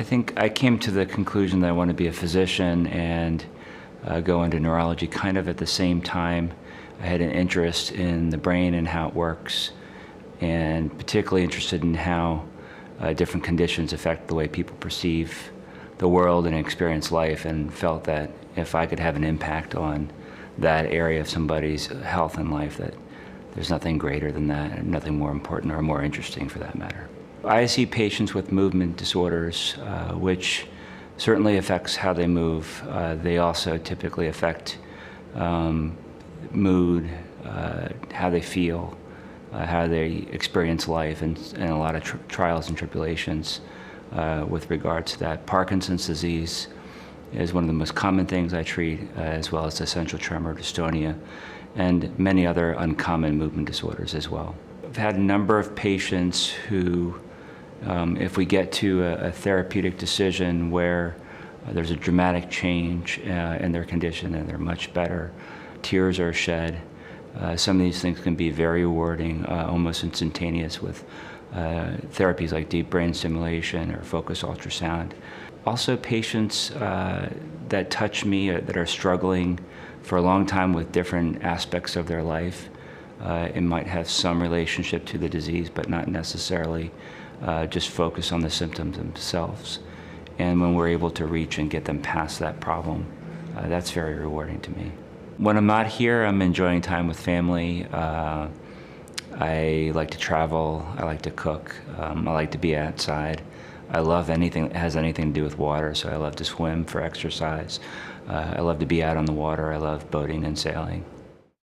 I think I came to the conclusion that I want to be a physician and go into neurology kind of at the same time. I had an interest in the brain and how it works, and particularly interested in how different conditions affect the way people perceive the world and experience life, and felt that if I could have an impact on that area of somebody's health and life, that there's nothing greater than that, and nothing more important or more interesting for that matter. I see patients with movement disorders, which certainly affects how they move. They also typically affect mood, how they feel, how they experience life, and a lot of trials and tribulations with regards to that. Parkinson's disease is one of the most common things I treat, as well as essential tremor, dystonia, and many other uncommon movement disorders as well. I've had a number of patients who, if we get to a therapeutic decision where there's a dramatic change in their condition and they're much better, tears are shed. Some of these things can be very rewarding, almost instantaneous, with therapies like deep brain stimulation or focused ultrasound. Also, patients that touch me that are struggling for a long time with different aspects of their life. It might have some relationship to the disease, but not necessarily. Just focus on the symptoms themselves. And when we're able to reach and get them past that problem, that's very rewarding to me. When I'm not here, I'm enjoying time with family. I like to travel, I like to cook, I like to be outside. I love anything that has anything to do with water, so I love to swim for exercise. I love to be out on the water. I love boating and sailing.